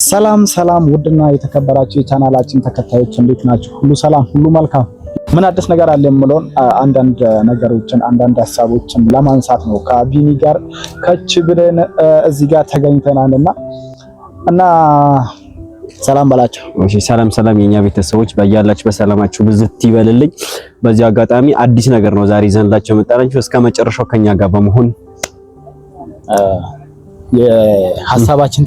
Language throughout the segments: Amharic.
ሰላም ውድና የተከበራችሁ የቻናላችን ተከታዮች እንዴት ናችሁ? ሁሉ ሰላም፣ ሁሉ መልካም። ምን አዲስ ነገር አለ የምለውን አንዳንድ ነገሮችን አንዳንድ ሐሳቦችን ለማንሳት ነው ከቢኒ ጋር ከች ብለን እዚህ ጋር ተገኝተናልና እና ሰላም ባላችሁ። እሺ ሰላም የኛ ቤተሰቦች በያላችሁ በሰላማችሁ ብዝት ይበልልኝ። በዚህ አጋጣሚ አዲስ ነገር ነው ዛሬ ዘንላችሁ መጣላችሁ። እስከ መጨረሻው ከኛ ጋር በመሆን የሐሳባችን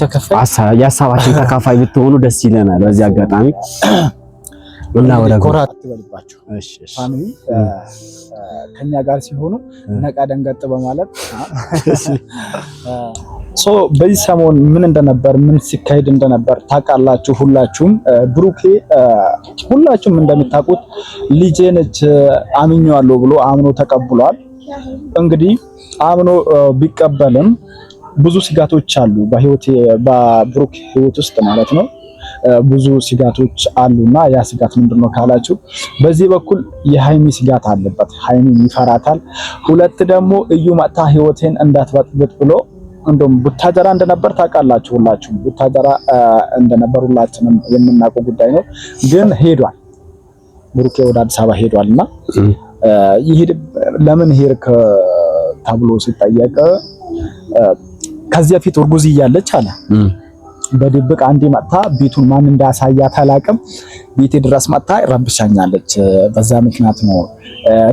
ተካፋይ ብትሆኑ ደስ ይለናል። በዚህ አጋጣሚ እና ወደ ኮራት ትበልባችሁ ፋሚሊ ከኛ ጋር ሲሆኑ ነቃ ደንገጥ በማለት በዚህ ሰሞን ምን እንደነበር ምን ሲካሄድ እንደነበር ታውቃላችሁ ሁላችሁም። ብሩኬ ሁላችሁም እንደምታውቁት ልጄ ነች አምኜዋለሁ ብሎ አምኖ ተቀብሏል። እንግዲህ አምኖ ቢቀበልም ብዙ ስጋቶች አሉ በብሩክ ህይወት ውስጥ ማለት ነው። ብዙ ስጋቶች አሉና ያ ስጋት ምንድነው ካላችሁ በዚህ በኩል የሃይሚ ስጋት አለበት። ሃይሚ ይፈራታል። ሁለት ደግሞ እዩ መጣ ህይወቴን እንዳትበጥብጥ ብሎ እንደም ቡታጀራ እንደነበር ታውቃላችሁ ሁላችሁም። ቡታጀራ እንደነበር ሁላችንም የምናውቀው ጉዳይ ነው። ግን ሄዷል፣ ብሩኬ ወደ አዲስ አበባ ሄዷልና ይሄድ ለምን ሄድክ ተብሎ ሲጠየቅ ከዚህ በፊት እርጉዝ እያለች አለ በድብቅ አንዴ መጣ ቤቱን ማን እንዳሳያት አላውቅም፣ ቤቴ ድረስ መጣ ረብሻኛለች፣ በዛ ምክንያት ነው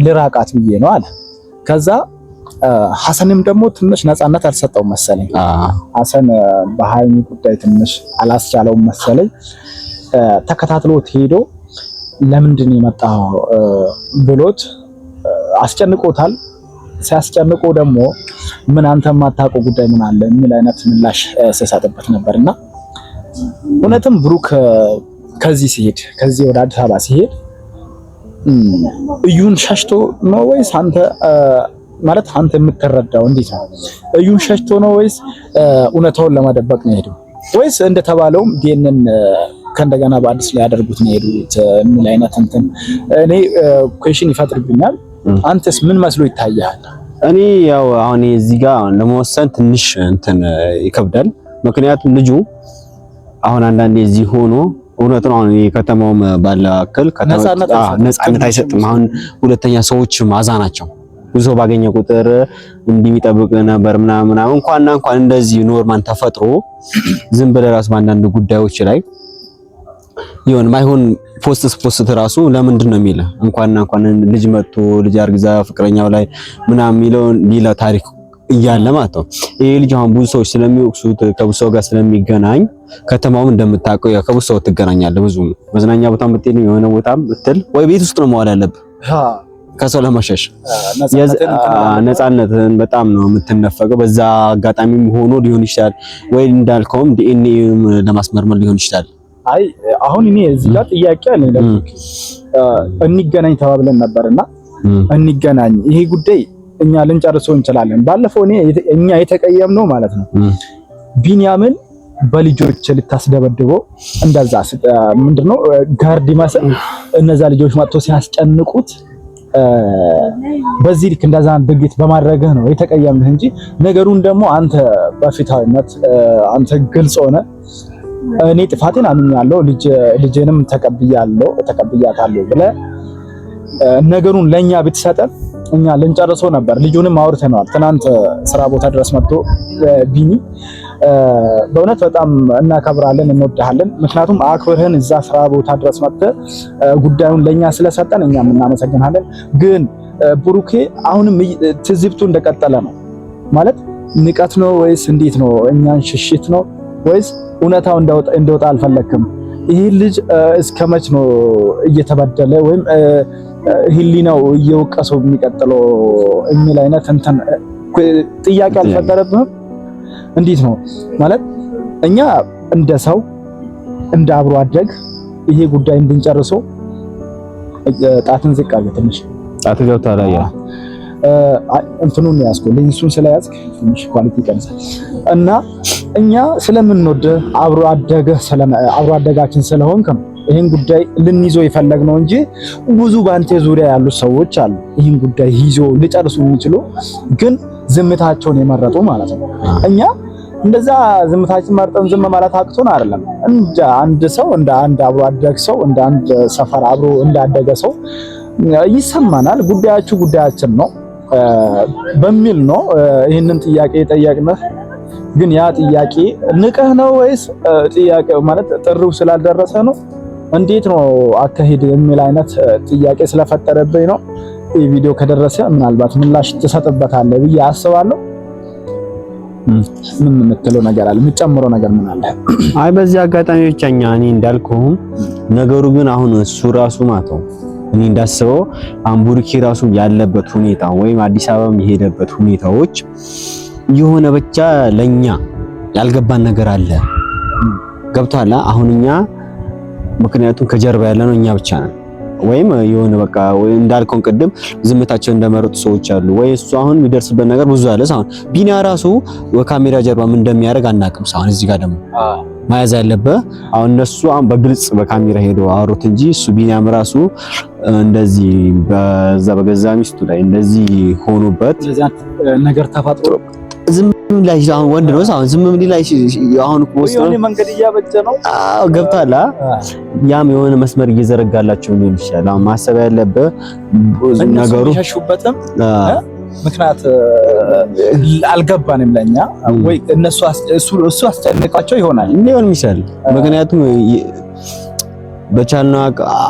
ልራቃት ብዬ ነው አለ። ከዛ ሐሰንም ደግሞ ትንሽ ነፃነት አልሰጠውም መሰለኝ። ሐሰን በሃይሚ ጉዳይ ትንሽ አላስቻለውም መሰለኝ። ተከታትሎት ሄዶ ለምንድን የመጣው ብሎት አስጨንቆታል። ሲያስጨንቆ ደግሞ ምን አንተ የማታውቀው ጉዳይ ምን አለ የሚል አይነት ምላሽ ሲሰጥበት ነበርና እውነትም ብሩክ ከዚህ ወደ አዲስ አበባ ሲሄድ እዩን ሸሽቶ ነው ወይስ አንተ የምትረዳው እንዴት ነው? እዩን ሸሽቶ ነው ወይስ እውነታውን ለማደበቅ ነው ሄደው ወይስ እንደተባለውም ዲኤንኤን ከእንደገና በአዲስ ላይ ያደርጉት ነው ሄዱት የሚል አይነት እንትን እኔ ኩዌሽን ይፈጥርብኛል። አንተስ ምን መስሎ ይታያል? እኔ ያው አሁን እዚህ ጋር ለመወሰን ትንሽ እንትን ይከብዳል። ምክንያቱም ልጁ አሁን አንዳንዴ እዚህ ሆኖ እውነት ነው አሁን የከተማውም ባለ አክል ነፃነት አይሰጥም። አሁን ሁለተኛ ሰዎች ማዛ ናቸው። ብዙ ሰው ባገኘ ቁጥር እንዲሚጠብቅ ነበር ምናምን እንኳን እንደዚህ ኖርማል ተፈጥሮ ዝም ብለህ ራስ በአንዳንድ ጉዳዮች ላይ ይሁን ማይሆን ፖስት ራሱ ለምንድን ነው የሚለው እንኳን ልጅ መጥቶ ልጅ አርግዛ ፍቅረኛው ላይ ምናምን የሚለው ሌላ ታሪክ እያለ ማለት ነው። ይሄ ልጅ አሁን ብዙ ሰዎች ስለሚወቅሱት ከብዙ ሰው ጋር ስለሚገናኝ ከተማውም እንደምታውቀው ያው ከብዙ ሰው ትገናኛለህ። ብዙ መዝናኛ ቦታም ብትሄድ የሆነ ቦታም ብትል ወይ ቤት ውስጥ ነው መዋል ያለብህ ከሰው ለማሸሽ ነፃነትን በጣም ነው የምትነፈቀው። በዛ አጋጣሚም ሆኖ ሊሆን ይችላል ወይ እንዳልከውም ዲኤንኤ ለማስመርመር ሊሆን ይችላል። አይ አሁን እኔ እዚህ ጋር ጥያቄ አለኝ። እንገናኝ ተባብለን ነበርና እንገናኝ ይሄ ጉዳይ እኛ ልንጨርሰው እንችላለን። ባለፈው እኛ የተቀየምነው ማለት ነው ቢኒያምን በልጆች ልታስደበድበው እንደዛ ምንድነው ጋርድ ይመስል እነዛ ልጆች መጥቶ ሲያስጨንቁት በዚህ ልክ እንደዛ ድርጊት በማድረግህ ነው የተቀየምንህ እንጂ ነገሩን ደግሞ አንተ በፊታዊነት አንተ ግልጽ ሆነ እኔ ጥፋቴን አምኛለሁ ልጄንም ተቀብያታለሁ ብለህ ነገሩን ለኛ ብትሰጠን እኛ ልንጨርሰው ነበር። ልጁንም አውርተናል። ትናንት ስራ ቦታ ድረስ መጥቶ ቢኒ በእውነት በጣም እናከብራለን እንወድሃለን። ምክንያቱም አክብርህን እዛ ስራ ቦታ ድረስ መጥተህ ጉዳዩን ለኛ ስለሰጠን እኛም እናመሰግናለን። ግን ብሩኬ አሁንም ትዝብቱ እንደቀጠለ ነው ማለት ንቀት ነው ወይስ እንዴት ነው? እኛን ሽሽት ነው ወይስ እውነታው እንደወጣ አልፈለክም? ይሄ ልጅ እስከመች ነው እየተበደለ ወይም ህሊናው እየወቀሰው የሚቀጥለው የሚል አይነት እንትን ጥያቄ አልፈጠረብህም? እንዴት ነው ማለት እኛ እንደ ሰው እንደ አብሮ አደግ ይሄ ጉዳይ እንድንጨርሰው ጣትን ዝቅ አድርገህ ትንሽ ጣት ገብቷል ያ እንትኑን ያዝኩ ሌንሱን ስለያዝክ ትንሽ ኳሊቲ ይቀንሳል እና እኛ ስለምንወድ አብሮ አደጋችን ስለሆንከም ይሄን ጉዳይ ልንይዘው የፈለግነው እንጂ ብዙ ባንተ ዙሪያ ያሉ ሰዎች አሉ ይሄን ጉዳይ ይዞ ሊጨርሱ የሚችሉ ግን ዝምታቸውን የመረጡ ማለት ነው። እኛ እንደዛ ዝምታችን መርጠን ዝም ማለት አቅቶን አይደለም። እንደ አንድ ሰው እንደ አንድ አብሮ አደግ ሰው እንደ አንድ ሰፈር አብሮ እንዳደገ ሰው ይሰማናል። ጉዳያችሁ ጉዳያችን ነው በሚል ነው ይህንን ጥያቄ የጠየቅነህ። ግን ያ ጥያቄ ንቀህ ነው ወይስ ጥያቄው ማለት ጥሪው ስላልደረሰ ነው? እንዴት ነው አካሄድ የሚል አይነት ጥያቄ ስለፈጠረብኝ ነው። ይህ ቪዲዮ ከደረሰ ምናልባት ምላሽ ትሰጥበታለህ ብዬ አስባለሁ። ምን የምትለው ነገር አለ? የምጨምረው ነገር ምን አለ? አይ በዚህ አጋጣሚ ብቻ እኔ እንዳልኩህም ነገሩ ግን አሁን እሱ ራሱ ማተው እኔ እንዳስበው ቡሩኬ ራሱ ያለበት ሁኔታ ወይም አዲስ አበባ የሄደበት ሁኔታዎች የሆነ ብቻ ለኛ ያልገባን ነገር አለ። ገብቷል? አሁን እኛ ምክንያቱም ከጀርባ ያለነው እኛ ብቻ ነን። ወይም የሆነ በቃ ወይ እንዳልከው ቅድም ዝምታቸው እንደመረጡ ሰዎች አሉ። ወይ እሱ አሁን የሚደርስበት ነገር ብዙ አለ። አሁን ቢና ራሱ ወካሜራ ጀርባ ምን እንደሚያደርግ አናውቅም። አሁን እዚህ ጋር ደግሞ ማያዝ ያለበት አሁን እነሱ አሁን በግልጽ በካሜራ ሄዶ አወሩት እንጂ እሱ ቢናም ራሱ እንደዚህ በገዛ ሚስቱ ላይ እንደዚህ ሆኖበት ነገር ተፋጥሮ ዝም ላይ አሁን ወንድ ነው አሁን ዝም ላይ አሁን የሆነ መንገድ እያበጀ ነው። ገብቷል። ያም የሆነ መስመር እየዘረጋላቸው ነው ይችላል። አሁን ማሰብ ያለበት ነገሩ ሸሹበትም ምክንያት አልገባንም ለኛ ወይ እሱ አስጨነቃቸው ይሆናል ሊሆን ይችላል። ምክንያቱም በቻልነው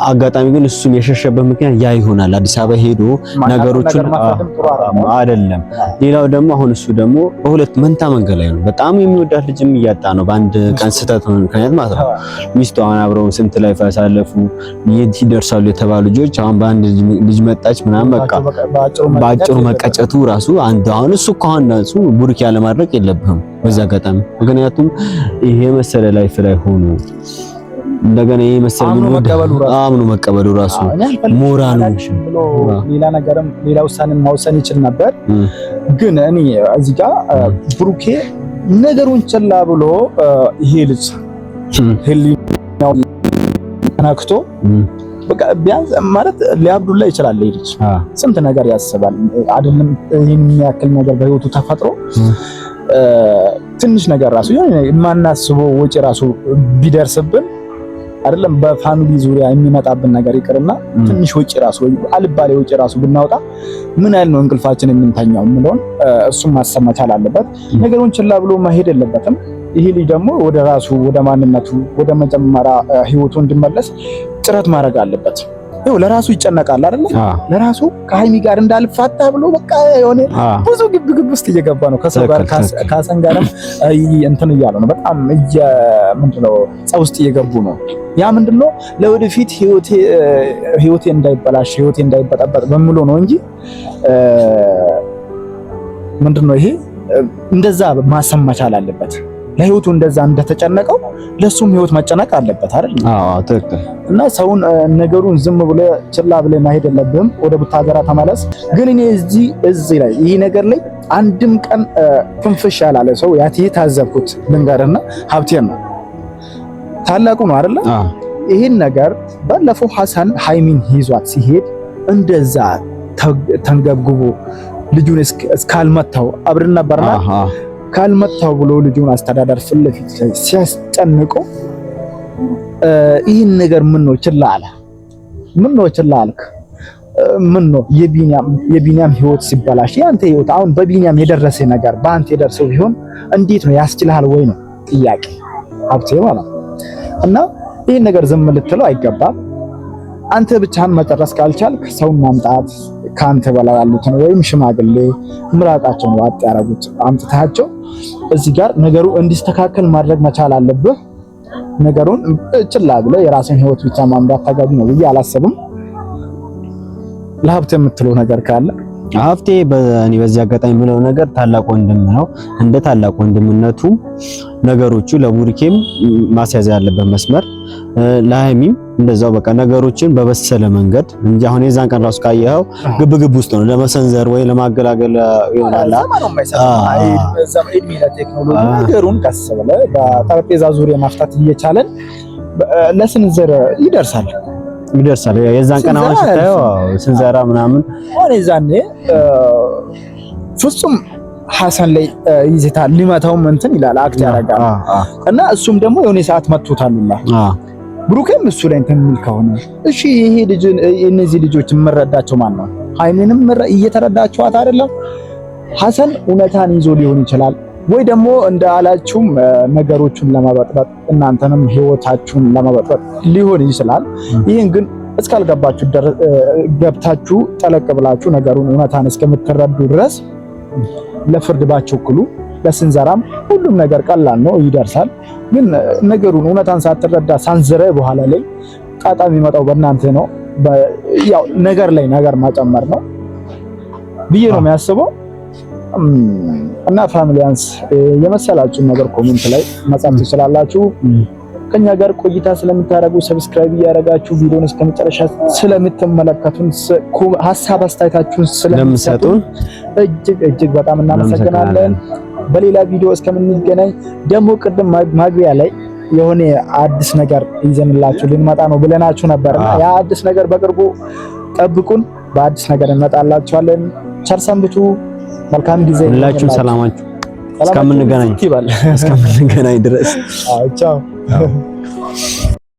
አጋጣሚ ግን እሱም የሸሸበት ምክንያት ያ ይሆናል። አዲስ አበባ ሄዶ ነገሮችን አይደለም። ሌላው ደግሞ አሁን እሱ ደግሞ በሁለት መንታ መንገድ ላይ ነው። በጣም የሚወዳት ልጅም እያጣ ነው በአንድ ቀን ስህተት ምክንያት ማለት ነው። ሚስቱ አሁን አብረው ስንት ላይ ያሳለፉ ይደርሳሉ የተባሉ ልጆች አሁን በአንድ ልጅ መጣች ምናምን በቃ ባጭሩ መቀጨቱ ራሱ አንድ አሁን እሱ ከሆነ እሱ ቡሩኬ ያለ ማድረግ የለብህም በዛ አጋጣሚ። ምክንያቱም ይሄ መሰለ ላይፍ ላይ ሆኖ እንደገና ይሄ መሰለኝ አምኖ መቀበሉ ራሱ ሞራሉ ሌላ ነገርም ሌላ ውሳኔም ማውሰን ይችል ነበር። ግን እኔ እዚህ ጋር ቡሩኬ ነገሩን ችላ ብሎ ይሄ ልጅ ህሊናው ተናክቶ በቃ ቢያንስ ማለት ሊያብዱላ ይችላል። ይሄ ልጅ ስንት ነገር ያስባል አይደለም? ይሄን የሚያክል ነገር በህይወቱ ተፈጥሮ ትንሽ ነገር ራሱ የማናስበው ወጪ ራሱ ቢደርስብን አይደለም በፋሚሊ ዙሪያ የሚመጣብን ነገር ይቅርና ትንሽ ወጪ ራሱ አልባሌ ወጪ ራሱ ብናወጣ ምን ያህል ነው እንቅልፋችን የምንተኛው የሚለውን እሱም ማሰብ መቻል አለበት። ነገሩን ችላ ብሎ መሄድ የለበትም። ይሄ ልጅ ደግሞ ወደ ራሱ ወደ ማንነቱ ወደ መጀመሪያ ህይወቱ እንዲመለስ ጥረት ማድረግ አለበት። ይኸው ለራሱ ይጨነቃል አይደል? ለራሱ ከሀይሚ ጋር እንዳልፋታ ብሎ በቃ የሆነ ብዙ ግብ ውስጥ እየገባ ነው። ከሰው ጋር ካሰን ጋርም እንትን እያለ ነው። በጣም ምንድነው ጸብ ውስጥ እየገቡ ነው። ያ ምንድነው ለወደፊት ህይወቴ እንዳይበላሽ ህይወቴ እንዳይበጠበጥ በሚሉ ነው እንጂ ምንድነው ይሄ እንደዛ ማሰብ መቻል አለበት። ለህይወቱ እንደዛ እንደተጨነቀው ለሱም ህይወት መጨነቅ አለበት አይደል? አዎ ትክክል። እና ሰውን ነገሩን ዝም ብለ ችላ ብለ ማሄድ የለብህም። ወደ ቡታገራ ተመለስ። ግን እኔ እዚህ ላይ ይሄ ነገር ላይ አንድም ቀን ፍንፍሽ ያላለ ሰው የታዘብኩት ልንገርና ሀብቴን ነው። ታላቁ ነው አይደል? ይሄን ነገር ባለፈው ሐሰን ሃይሚን ይዟት ሲሄድ እንደዛ ተንገብግቦ ልጁን እስካልመታው አብረን ነበርና ካልመታው ብሎ ልጁን አስተዳደር ፊት ለፊት ሲያስጨንቀው ይህን ነገር ምን ነው ችላ አለ? ምን ነው ችላ አልክ? ምን ነው የቢኒያም ህይወት ሲበላሽ ያንተ ህይወት አሁን በቢኒያም የደረሰ ነገር በአንተ የደረሰው ቢሆን እንዴት ነው ያስችልሃል ወይ ነው ጥያቄ ሀብቴ ማለት ነው። እና ይህን ነገር ዝም ልትለው አይገባም። አንተ ብቻህን መጨረስ ካልቻልክ ሰውን ማምጣት ካንተ በላይ ያሉትን ወይም ሽማግሌ ምራቃቸውን ዋጥ ያረጉት አምጥታቸው እዚህ ጋር ነገሩ እንዲስተካከል ማድረግ መቻል አለብህ። ነገሩን ችላ ብለህ የራስን ህይወት ብቻ ማምራት ተገቢ ነው ብዬ አላስብም። ለሀብቴ የምትለው ነገር ካለ? ሀብቴ በእኔ በዚህ አጋጣሚ የምለው ነገር ታላቅ ወንድም ነው። እንደ ታላቅ ወንድምነቱ ነገሮቹ ለቡሩኬም ማስያዝ ያለበት መስመር ለሃይሚም እንደዛው በቃ ነገሮችን በበሰለ መንገድ እንጂ አሁን የዛን ቀን ራሱ ካየኸው ግብግብ ውስጥ ነው ለመሰንዘር ወይ ለማገላገል ይሆናል። ነገሩን ቀስ ብለህ በጠረጴዛ ዙሪያ ማፍታት እየቻለን ለስንዘር ይደርሳል። የዛን ቀን አሁን ስታየው ስንዘራ ምናምን አሁን የዛኔ ፍጹም ሐሰን ላይ ይዘታል ሊመታውም እንትን ይላል አክት ያደርጋል እና እሱም ደግሞ የሆነ ሰዓት መጥቶታልና ብሩክም እሱ ላይ እንትን የሚል ከሆነ እሺ ይሄ ልጅ እነዚህ ልጆች የምረዳቸው ማን ነው? ሃይሚንም እየተረዳቸዋት አይደለም። ሐሰን እውነታን ይዞ ሊሆን ይችላል ወይ ደግሞ እንደ አላችሁም ነገሮቹን ለማበጥበጥ እናንተንም ህይወታችሁን ለማበጥበጥ ሊሆን ይችላል። ይሄን ግን እስካልገባችሁ ገብታችሁ ጠለቅ ብላችሁ ነገሩን እውነታን እስከምትረዱ ድረስ ለፍርድ ባትቸኩሉ። ለስንዘራም ሁሉም ነገር ቀላል ነው፣ ይደርሳል። ግን ነገሩን እውነታን ሳትረዳ ሳንዘረ በኋላ ላይ ጣጣ የሚመጣው በእናንተ ነው። ያው ነገር ላይ ነገር ማጨመር ነው ብዬ ነው የሚያስበው። እና ፋሚሊያንስ የመሰላችሁ ነገር ኮሜንት ላይ መጻፍ ትችላላችሁ። ከኛ ጋር ቆይታ ስለምታደርጉ ሰብስክራይብ እያደረጋችሁ ቪዲዮን እስከመጨረሻ ስለምትመለከቱን ሐሳብ አስተያየታችሁን ስለምትሰጡን እጅግ በጣም እናመሰግናለን። በሌላ ቪዲዮ እስከምንገናኝ ደግሞ ቅድም ማግቢያ ላይ የሆነ አዲስ ነገር ይዘንላችሁ ልንመጣ ነው ብለናችሁ ነበርና ያ አዲስ ነገር በቅርቡ ጠብቁን። በአዲስ ነገር እንመጣላችኋለን። ቸር ሰንብቱ። መልካም ጊዜ ሁላችሁም። ሰላማችሁ እስከምንገናኝ ድረስ ቻው።